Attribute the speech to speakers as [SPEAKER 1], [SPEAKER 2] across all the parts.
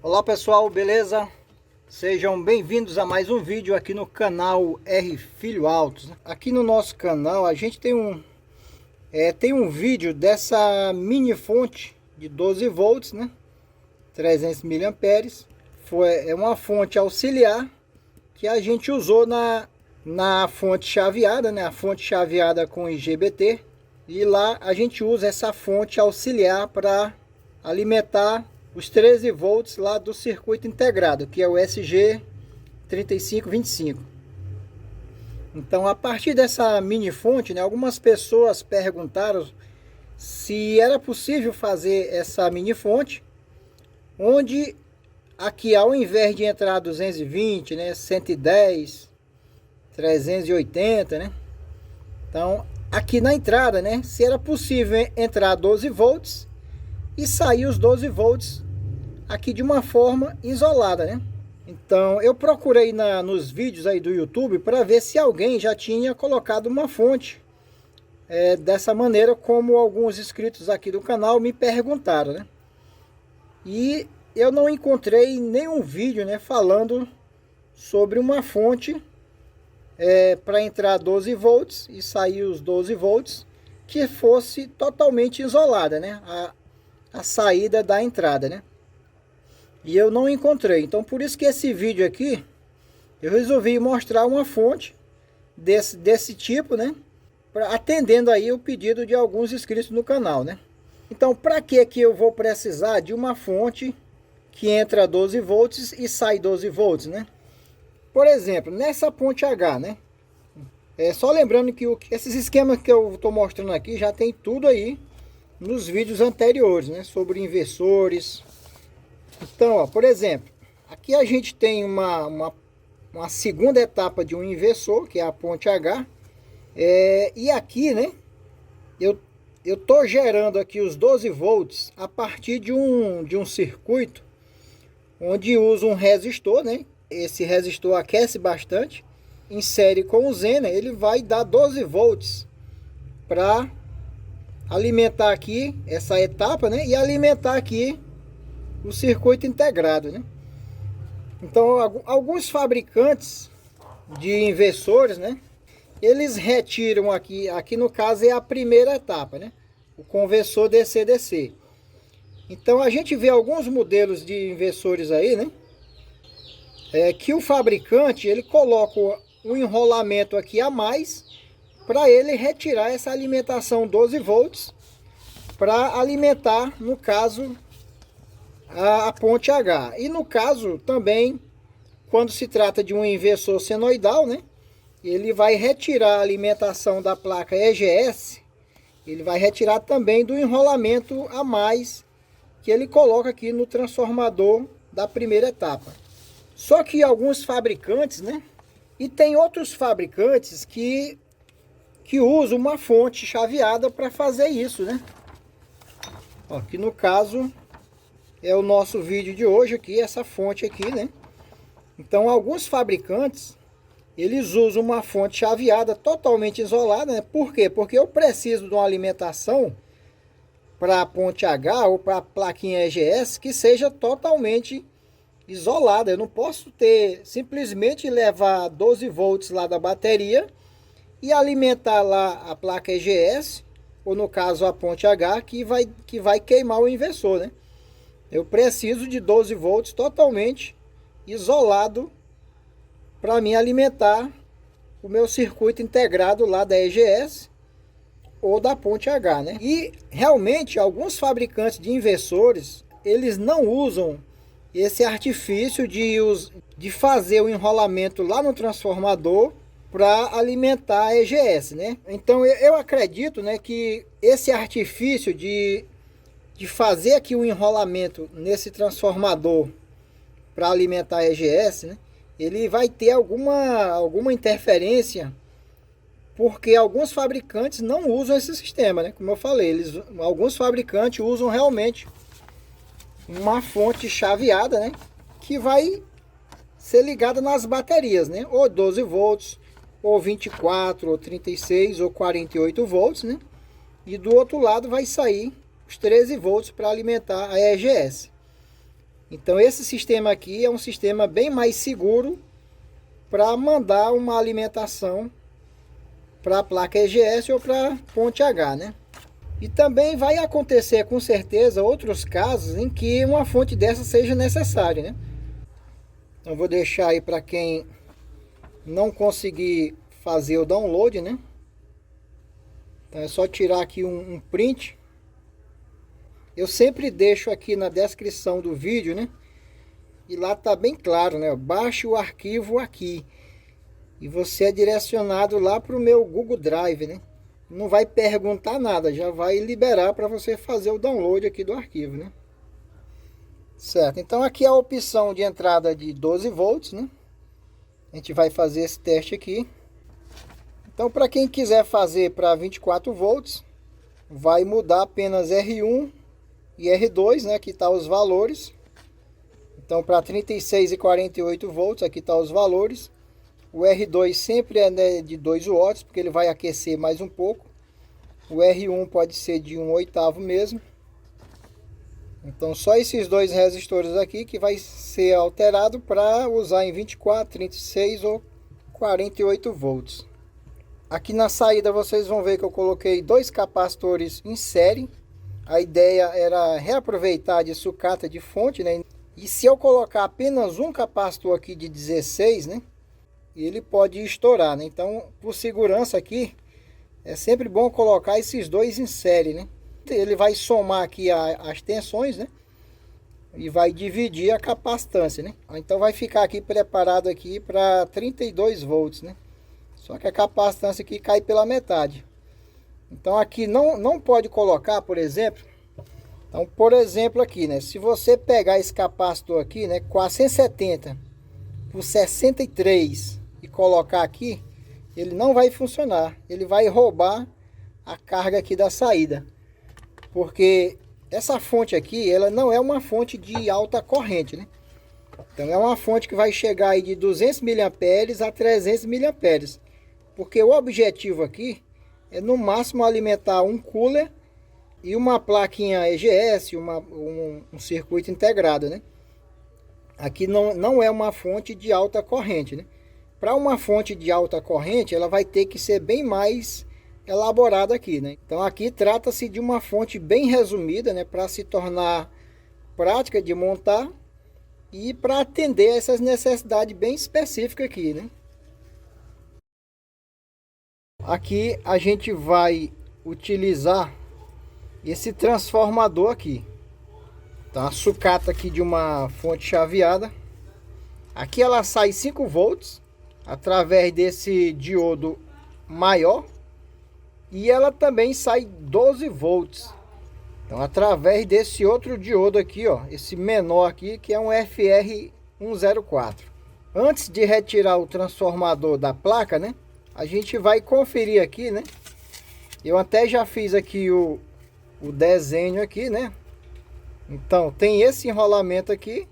[SPEAKER 1] Olá pessoal, beleza? Sejam bem-vindos a mais um vídeo aqui no canal R Filho Autos. Aqui no nosso canal a gente tem um vídeo dessa mini fonte de 12 volts, né? 300 miliamperes. É uma fonte auxiliar que a gente usou na fonte chaveada, né? A fonte chaveada com IGBT. E lá a gente usa essa fonte auxiliar para alimentar os 13 volts lá do circuito integrado, que é o SG3525. Então, a partir dessa mini fonte, né, algumas pessoas perguntaram se era possível fazer essa mini fonte, onde aqui ao invés de entrar 220, né, 110, 380, né? Então, aqui na entrada, né, se era possível entrar 12 volts e sair os 12 volts aqui de uma forma isolada, né? Então eu procurei nos vídeos aí do YouTube para ver se alguém já tinha colocado uma fonte dessa maneira, como alguns inscritos aqui do canal me perguntaram, né? E eu não encontrei nenhum vídeo, né, falando sobre uma fonte para entrar 12 volts e sair os 12 volts que fosse totalmente isolada, né? A saída da entrada, né? E eu não encontrei. Então por isso que esse vídeo aqui eu resolvi mostrar uma fonte desse tipo, né? Atendendo aí o pedido de alguns inscritos no canal, né? Então para que eu vou precisar de uma fonte que entra 12 volts e sai 12 volts, né? Por exemplo, nessa ponte H, né? Só lembrando que esses esquemas que eu estou mostrando aqui já tem tudo aí nos vídeos anteriores, né? Sobre inversores. Então, ó, por exemplo, aqui a gente tem uma segunda etapa de um inversor, que é a ponte H. E aqui, né, eu tô gerando aqui os 12 volts a partir de um circuito onde usa um resistor, né? Esse resistor aquece bastante. Em série com o Zener, ele vai dar 12 volts para alimentar aqui essa etapa, né? E alimentar aqui o circuito integrado, né? Então alguns fabricantes de inversores, né, eles retiram aqui no caso é a primeira etapa, né, o conversor DC-DC. Então a gente vê alguns modelos de inversores aí, né, que o fabricante ele coloca um enrolamento aqui a mais para ele retirar essa alimentação 12 volts para alimentar, no caso, a ponte H. E no caso também, quando se trata de um inversor senoidal, né, ele vai retirar a alimentação da placa EGS, ele vai retirar também do enrolamento a mais que ele coloca aqui no transformador da primeira etapa. Só que alguns fabricantes, né, e tem outros fabricantes que usam uma fonte chaveada para fazer isso, né. Ó, aqui no caso é o nosso vídeo de hoje aqui, essa fonte aqui, né? Então alguns fabricantes, eles usam uma fonte chaveada totalmente isolada, né? Por quê? Porque eu preciso de uma alimentação para a ponte H ou para a plaquinha EGS que seja totalmente isolada. Eu não posso simplesmente levar 12 volts lá da bateria e alimentar lá a placa EGS, ou no caso a ponte H, que vai queimar o inversor, né? Eu preciso de 12 volts totalmente isolado para me alimentar o meu circuito integrado lá da EGS ou da ponte H, né? E realmente alguns fabricantes de inversores, eles não usam esse artifício de fazer o enrolamento lá no transformador para alimentar a EGS, né? Então eu acredito, né, que esse artifício de fazer aqui o enrolamento nesse transformador para alimentar a EGS, né, ele vai ter alguma interferência, porque alguns fabricantes não usam esse sistema, né? Como eu falei, alguns fabricantes usam realmente uma fonte chaveada, né, que vai ser ligada nas baterias, né, ou 12 volts, ou 24, ou 36, ou 48 volts, né, e do outro lado vai sair os 13 volts para alimentar a EGS. Então esse sistema aqui é um sistema bem mais seguro para mandar uma alimentação para a placa EGS ou para ponte H, né? E também vai acontecer com certeza outros casos em que uma fonte dessa seja necessária, né? Então vou deixar aí para quem não conseguir fazer o download, né? Então é só tirar aqui um print. Eu sempre deixo aqui na descrição do vídeo, né? E lá tá bem claro, né? Baixe o arquivo aqui. E você é direcionado lá para o meu Google Drive, né? Não vai perguntar nada, já vai liberar para você fazer o download aqui do arquivo, né? Certo, então aqui é a opção de entrada de 12 volts, né? A gente vai fazer esse teste aqui. Então para quem quiser fazer para 24 volts, vai mudar apenas R1 e R2, né? Aqui tá os valores. Então para 36 e 48 volts, aqui tá os valores. O R2 sempre é, né, de 2 watts, porque ele vai aquecer mais um pouco. O R1 pode ser de 1/8 mesmo. Então só esses dois resistores aqui que vai ser alterado para usar em 24, 36 ou 48 volts. Aqui na saída vocês vão ver que eu coloquei dois capacitores em série. A ideia era reaproveitar de sucata de fonte, né? E se eu colocar apenas um capacitor aqui de 16, né? Ele pode estourar, né? Então, por segurança aqui, é sempre bom colocar esses dois em série, né? Ele vai somar aqui as tensões, né? E vai dividir a capacitância, né? Então vai ficar aqui preparado aqui para 32 volts, né? Só que a capacitância aqui cai pela metade. Então aqui não pode colocar, por exemplo. Então, por exemplo aqui, né? Se você pegar esse capacitor aqui, né? 470 por 63 e colocar aqui, ele não vai funcionar. Ele vai roubar a carga aqui da saída. Porque essa fonte aqui, ela não é uma fonte de alta corrente, né? Então é uma fonte que vai chegar aí de 200 mA a 300 mA. Porque o objetivo aqui é no máximo alimentar um cooler e uma plaquinha EGS, um circuito integrado, né? Aqui não é uma fonte de alta corrente, né? Para uma fonte de alta corrente, ela vai ter que ser bem mais elaborada aqui, né? Então aqui trata-se de uma fonte bem resumida, né? Para se tornar prática de montar e para atender essas necessidades bem específicas aqui, né? Aqui a gente vai utilizar esse transformador aqui. Tá, a sucata aqui de uma fonte chaveada. Aqui ela sai 5 volts através desse diodo maior. E ela também sai 12 volts. Então através desse outro diodo aqui, ó, esse menor aqui, que é um FR104. Antes de retirar o transformador da placa, né? A gente vai conferir aqui, né? Eu até já fiz aqui o desenho aqui, né? Então tem esse enrolamento aqui,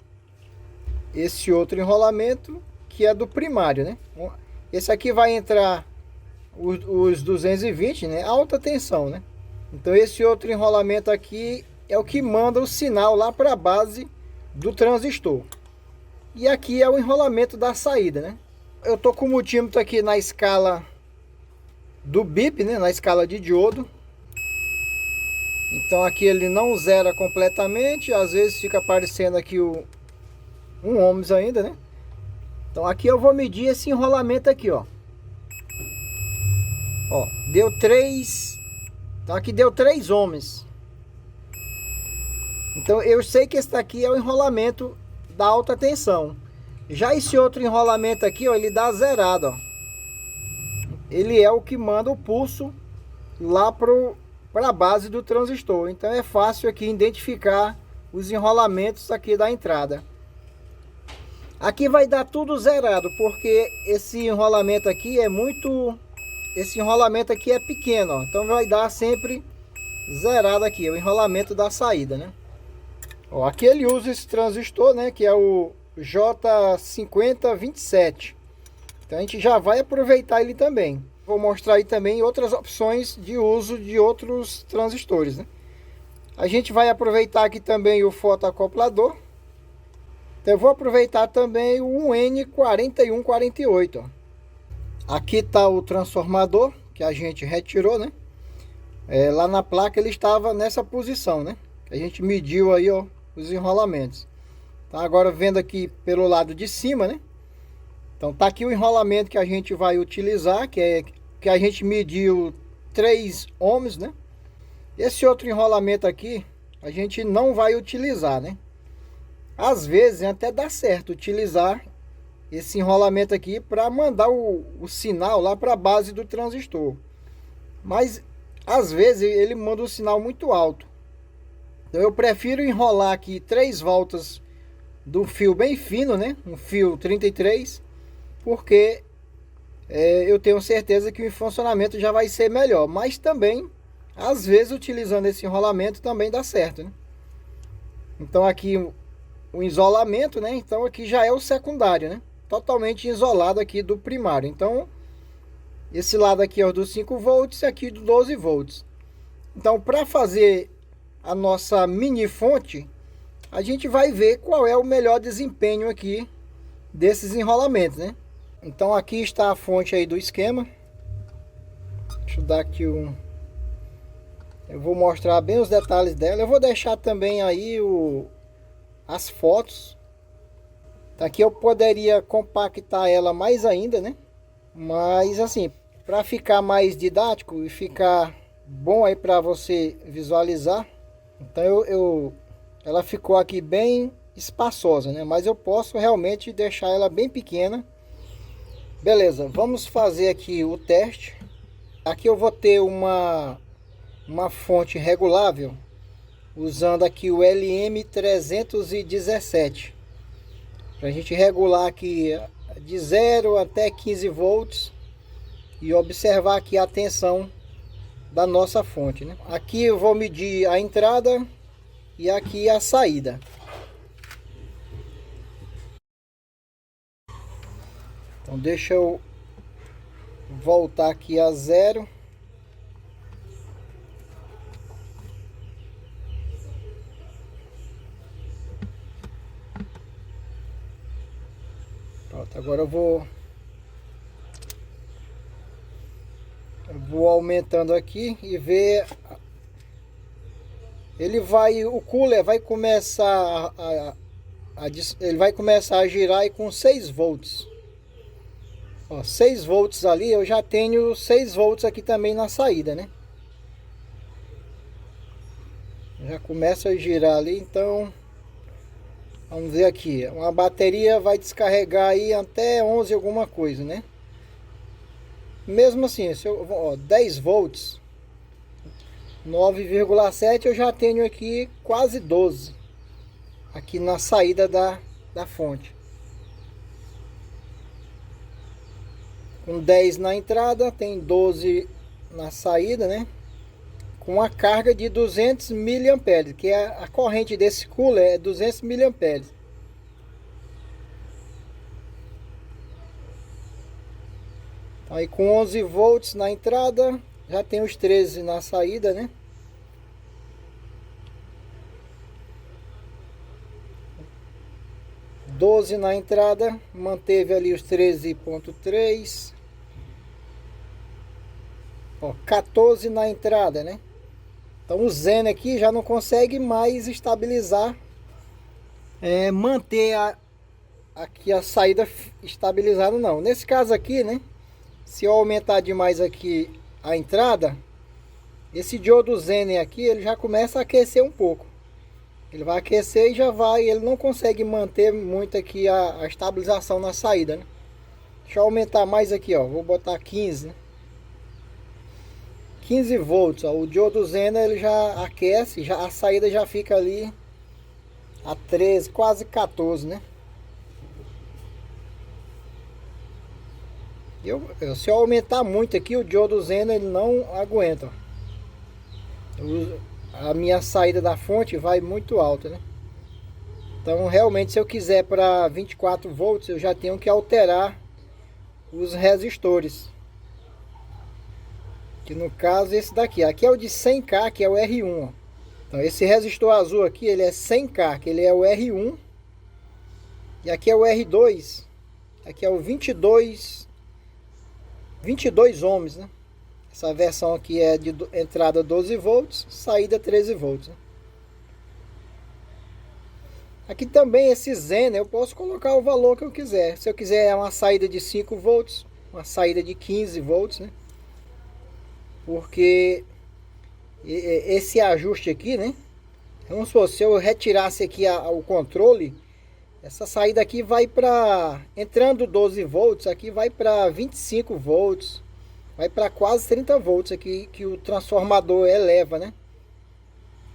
[SPEAKER 1] esse outro enrolamento que é do primário, né? Esse aqui vai entrar os 220, né? Alta tensão, né? Então esse outro enrolamento aqui é o que manda o sinal lá para a base do transistor. E aqui é o enrolamento da saída, né? Eu tô com o multímetro aqui na escala do BIP, né? Na escala de diodo. Então aqui ele não zera completamente, às vezes fica aparecendo aqui 1 ohms ainda, né? Então aqui eu vou medir esse enrolamento aqui, ó. Ó, deu 3. Então aqui deu 3 ohms. Então eu sei que esse daqui é o enrolamento da alta tensão. Já esse outro enrolamento aqui, ó, ele dá zerado, ó. Ele é o que manda o pulso lá para a base do transistor. Então é fácil aqui identificar os enrolamentos aqui da entrada. Aqui vai dar tudo zerado, porque esse enrolamento aqui é muito... Esse enrolamento aqui é pequeno, ó. Então vai dar sempre zerado aqui, o enrolamento da saída, né? Ó, aqui ele usa esse transistor, né? Que é o J5027. Então a gente já vai aproveitar ele também. Vou mostrar aí também outras opções de uso de outros transistores, né? A gente vai aproveitar aqui também o fotoacoplador. Então eu vou aproveitar também o 1N4148, ó. Aqui está o transformador que a gente retirou, né? Lá na placa ele estava nessa posição, né? A gente mediu aí, ó, os enrolamentos. Então agora vendo aqui pelo lado de cima, né? Então tá aqui o enrolamento que a gente vai utilizar, que a gente mediu 3 ohms, né? Esse outro enrolamento aqui a gente não vai utilizar, né? Às vezes até dá certo utilizar esse enrolamento aqui para mandar o sinal lá para a base do transistor. Mas às vezes ele manda um sinal muito alto. Então eu prefiro enrolar aqui 3 voltas do fio bem fino, né? Um fio 33, porque eu tenho certeza que o funcionamento já vai ser melhor. Mas também, às vezes, utilizando esse enrolamento também dá certo, né? Então aqui o isolamento, né? Então aqui já é o secundário, né? Totalmente isolado aqui do primário. Então esse lado aqui é o dos 5 volts e aqui do 12 volts. Então para fazer a nossa mini fonte, a gente vai ver qual é o melhor desempenho aqui desses enrolamentos, né? Então aqui está a fonte aí do esquema. Deixa eu dar aqui um... Eu vou mostrar bem os detalhes dela. Eu vou deixar também aí as fotos. Aqui eu poderia compactar ela mais ainda, né? Mas assim, para ficar mais didático e ficar bom aí para você visualizar, então ela ficou aqui bem espaçosa, né? Mas eu posso realmente deixar ela bem pequena. Beleza, vamos fazer aqui o teste. Aqui eu vou ter uma fonte regulável, usando aqui o LM317. Para a gente regular aqui de 0 até 15 volts e observar aqui a tensão da nossa fonte, né? Aqui eu vou medir a entrada e aqui a saída. Então deixa eu voltar aqui a 0. Pronto, agora eu vou aumentando aqui e ver. O cooler vai começar ele vai começar a girar aí com 6 volts. Ó, 6 volts ali, eu já tenho 6 volts aqui também na saída, né? Já começa a girar ali, então vamos ver aqui. Uma bateria vai descarregar aí até 11 alguma coisa, né? Mesmo assim, se eu, ó, 10 volts, 9,7 eu já tenho aqui quase 12 aqui na saída da fonte. Com 10 na entrada, tem 12 na saída, né? Com a carga de 200 mA, que é a corrente desse cooler é 200 mA. Aí com 11 volts na entrada, já tem os 13 na saída, né? Doze na entrada, manteve ali os 13,3. Ó, 14 na entrada, né? Então o Zen aqui já não consegue mais estabilizar, manter aqui a saída estabilizada não. Nesse caso aqui, né? Se eu aumentar demais aqui a entrada, esse diodo Zen aqui, ele já começa a aquecer um pouco. Ele vai aquecer e já vai, ele não consegue manter muito aqui a estabilização na saída, né? Deixa eu aumentar mais aqui, ó. Vou botar 15, né? 15 volts, ó. O diodo Zen ele já aquece, a saída já fica ali a 13, quase 14, né? Se eu aumentar muito aqui, o diodo Zen ele não aguenta. A minha saída da fonte vai muito alta, né? Então realmente, se eu quiser para 24 volts, eu já tenho que alterar os resistores, que no caso esse daqui. Aqui é o de 100K, que é o R1, ó. Então esse resistor azul aqui, ele é 100K, que ele é o R1. E aqui é o R2. Aqui é o 22 ohms, né? Essa versão aqui é de entrada 12 volts, saída 13 volts, né? Aqui também esse Zener eu posso colocar o valor que eu quiser. Se eu quiser uma saída de 5 volts, uma saída de 15 volts, né? Porque esse ajuste aqui, né? Vamos supor, se eu retirasse aqui o controle, essa saída aqui vai para, entrando 12 volts, aqui vai para 25 volts, vai para quase 30 volts aqui que o transformador eleva, né?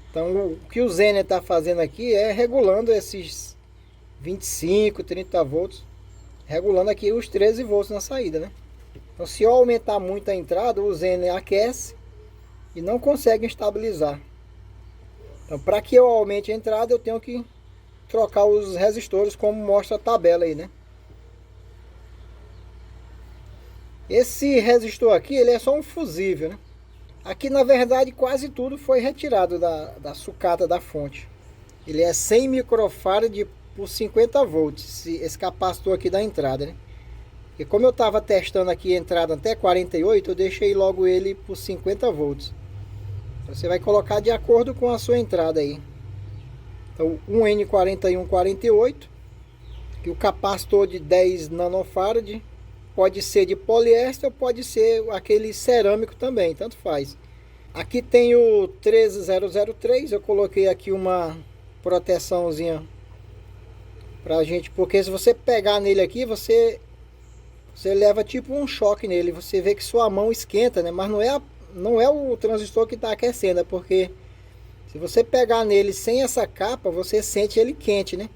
[SPEAKER 1] Então o que o Zener está fazendo aqui é regulando esses 25, 30 volts, regulando aqui os 13 volts na saída, né? Então se eu aumentar muito a entrada, o Zener aquece e não consegue estabilizar. Então para que eu aumente a entrada, eu tenho que trocar os resistores como mostra a tabela aí, né? Esse resistor aqui, ele é só um fusível, né? Aqui na verdade quase tudo foi retirado da sucata da fonte. Ele é 100 microfarad por 50 volts, esse capacitor aqui da entrada, né? E como eu estava testando aqui a entrada até 48, eu deixei logo ele por 50 volts. Você vai colocar de acordo com a sua entrada aí. Então, um N4148, que o capacitor de 10 nanofarad, pode ser de poliéster ou pode ser aquele cerâmico também, tanto faz. Aqui tem o 13003, eu coloquei aqui uma proteçãozinha pra gente, porque se você pegar nele aqui, você leva tipo um choque nele, você vê que sua mão esquenta, né? Mas não é o transistor que está aquecendo, é porque se você pegar nele sem essa capa, você sente ele quente, né?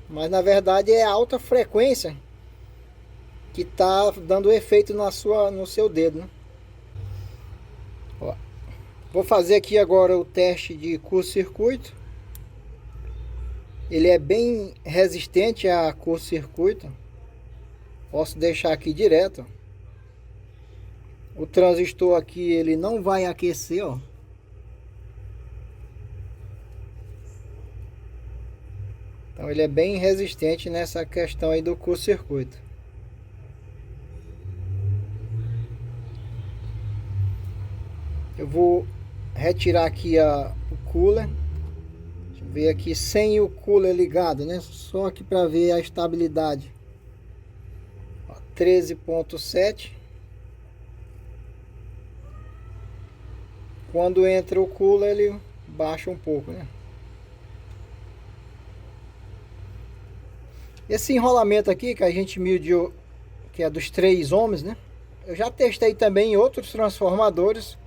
[SPEAKER 1] Mas na verdade é a alta frequência que tá dando efeito no seu dedo, né? Ó, vou fazer aqui agora o teste de curto-circuito. Ele é bem resistente a curto-circuito. Posso deixar aqui direto. O transistor aqui ele não vai aquecer, ó. Então ele é bem resistente nessa questão aí do curto-circuito. Eu vou retirar aqui o cooler. Deixa eu ver aqui sem o cooler ligado, né? Só aqui para ver a estabilidade. 13.7. Quando entra o cooler ele baixa um pouco, né? Esse enrolamento aqui que a gente mediu, que é dos 3 ohms, né? Eu já testei também em outros transformadores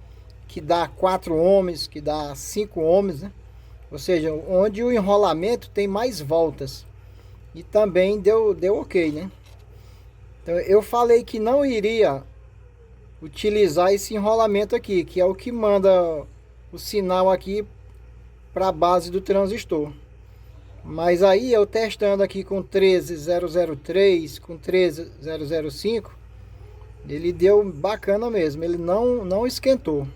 [SPEAKER 1] que dá 4 ohms, que dá 5 ohms, né? Ou seja, onde o enrolamento tem mais voltas. E também deu ok, né? Então eu falei que não iria utilizar esse enrolamento aqui, que é o que manda o sinal aqui para a base do transistor. Mas aí eu testando aqui com 13003, com 13005, ele deu bacana mesmo, ele não esquentou.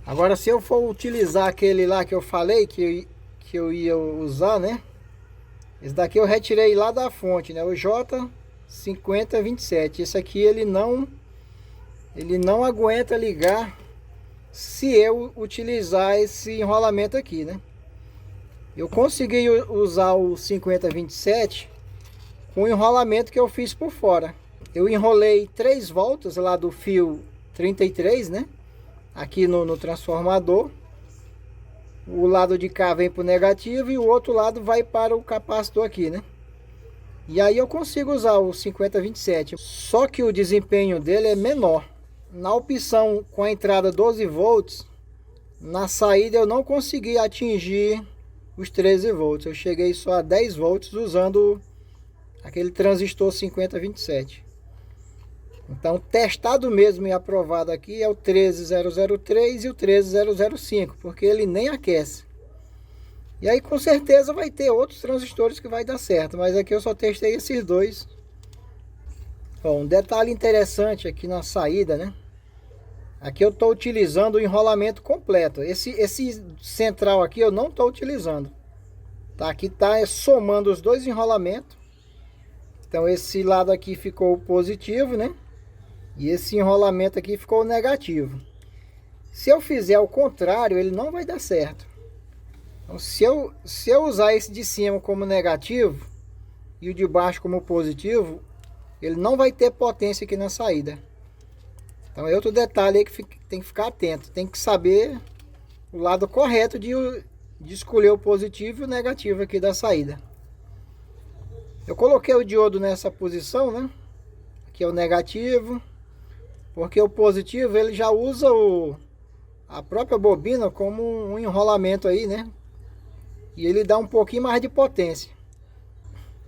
[SPEAKER 1] Agora se eu for utilizar aquele lá que eu falei que eu ia usar, né? Esse daqui eu retirei lá da fonte, né? O J5027. Esse aqui ele não aguenta ligar se eu utilizar esse enrolamento aqui, né? Eu consegui usar o 5027 com o enrolamento que eu fiz por fora. Eu enrolei 3 voltas lá do fio 33, né? Aqui no transformador. O lado de cá vem para o negativo e o outro lado vai para o capacitor aqui, né? E aí eu consigo usar o 5027. Só que o desempenho dele é menor. Na opção com a entrada 12 volts, na saída eu não consegui atingir os 13 volts. Eu cheguei só a 10 volts usando aquele transistor 5027. Então, testado mesmo e aprovado aqui é o 13003 e o 13005, porque ele nem aquece. E aí com certeza vai ter outros transistores que vai dar certo, mas aqui eu só testei esses dois. Bom, um detalhe interessante aqui na saída, né? Aqui eu estou utilizando o enrolamento completo. Esse central aqui eu não estou utilizando. Tá, aqui tá somando os dois enrolamentos. Então esse lado aqui ficou positivo, né? E esse enrolamento aqui ficou negativo. Se eu fizer ao contrário, ele não vai dar certo. Então se eu usar esse de cima como negativo e o de baixo como positivo, ele não vai ter potência aqui na saída. Então é outro detalhe aí que tem que ficar atento. Tem que saber o lado correto de escolher o positivo e o negativo aqui da saída. Eu coloquei o diodo nessa posição, né? Aqui é o negativo, porque o positivo ele já usa a própria bobina como um enrolamento aí, né? E ele dá um pouquinho mais de potência.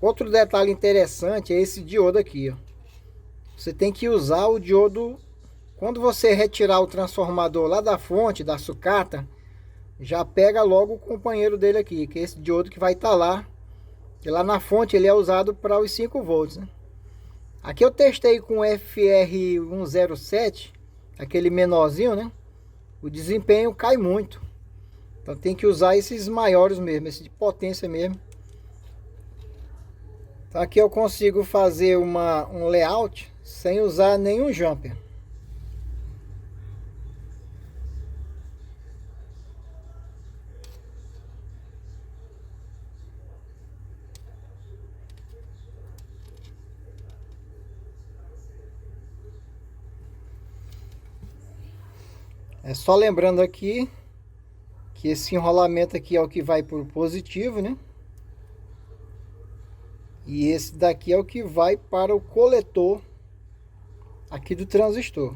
[SPEAKER 1] Outro detalhe interessante é esse diodo aqui, ó. Você tem que usar o diodo quando você retirar o transformador lá da fonte, da sucata, já pega logo o companheiro dele aqui, que é esse diodo que vai estar lá. E lá na fonte ele é usado para os 5 volts, né? Aqui eu testei com o FR107, aquele menorzinho, né? O desempenho cai muito. Então tem que usar esses maiores mesmo, esse de potência mesmo. Então aqui eu consigo fazer um layout sem usar nenhum jumper. É só lembrando aqui que esse enrolamento aqui é o que vai para o positivo, né? E esse daqui é o que vai para o coletor aqui do transistor.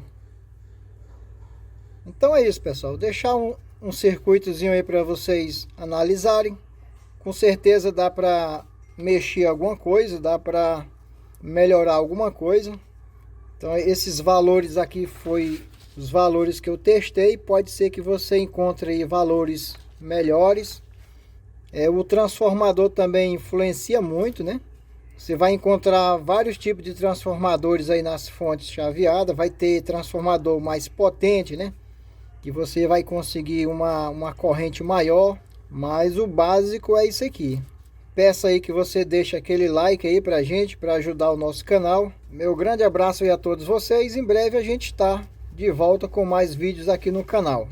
[SPEAKER 1] Então é isso, pessoal. Vou deixar um circuitozinho aí para vocês analisarem. Com certeza dá para mexer alguma coisa, dá para melhorar alguma coisa. Então esses valores aqui foi os valores que eu testei. Pode ser que você encontre aí valores melhores. O transformador também influencia muito, né? Você vai encontrar vários tipos de transformadores aí nas fontes chaveadas. Vai ter transformador mais potente, né? Que você vai conseguir uma corrente maior. Mas o básico é isso aqui. Peço aí que você deixe aquele like aí pra gente, para ajudar o nosso canal. Meu grande abraço aí a todos vocês. Em breve a gente está de volta com mais vídeos aqui no canal.